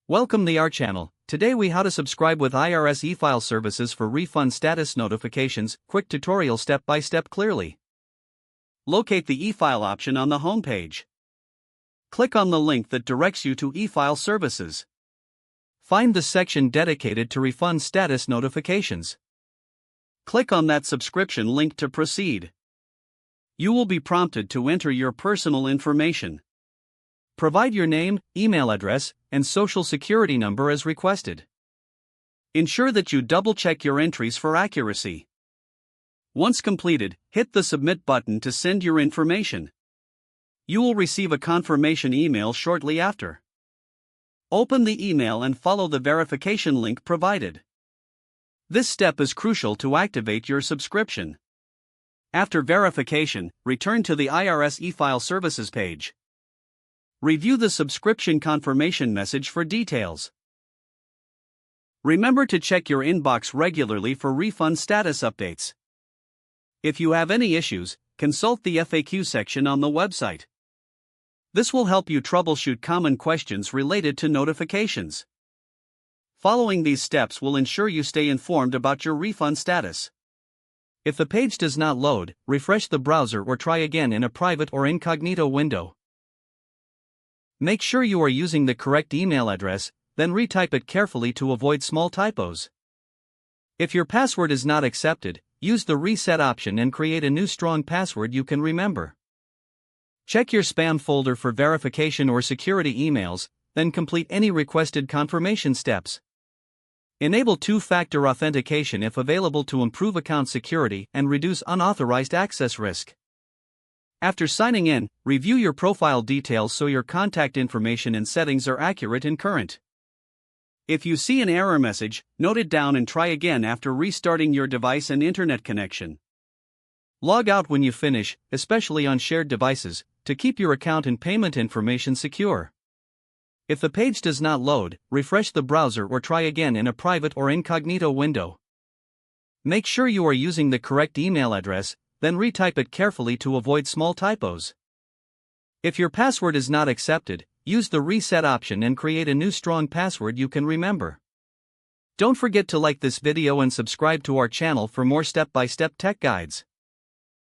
Welcome to our channel. Today we how to subscribe with IRS e-file services for refund status notifications. Quick tutorial step by step clearly. Locate the e-file option on the home page. Click on the link that directs you to e-file services. Find the section dedicated to refund status notifications. Click on that subscription link to proceed. You will be prompted to enter your personal information. Provide your name, email address, and social security number as requested. Ensure that you double-check your entries for accuracy. Once completed, hit the Submit button to send your information. You will receive a confirmation email shortly after. Open the email and follow the verification link provided. This step is crucial to activate your subscription. After verification, return to the IRS e-file services page. Review the subscription confirmation message for details. Remember to check your inbox regularly for refund status updates. If you have any issues, consult the FAQ section on the website. This will help you troubleshoot common questions related to notifications. Following these steps will ensure you stay informed about your refund status. If the page does not load, refresh the browser or try again in a private or incognito window. Make sure you are using the correct email address, then retype it carefully to avoid small typos. If your password is not accepted, use the reset option and create a new strong password you can remember. Check your spam folder for verification or security emails, then complete any requested confirmation steps. Enable two-factor authentication if available to improve account security and reduce unauthorized access risk. After signing in, review your profile details so your contact information and settings are accurate and current. If you see an error message, note it down and try again after restarting your device and internet connection. Log out when you finish, especially on shared devices, to keep your account and payment information secure. If the page does not load, refresh the browser or try again in a private or incognito window. Make sure you are using the correct email address, then retype it carefully to avoid small typos. If your password is not accepted, use the reset option and create a new strong password you can remember. Don't forget to like this video and subscribe to our channel for more step-by-step tech guides.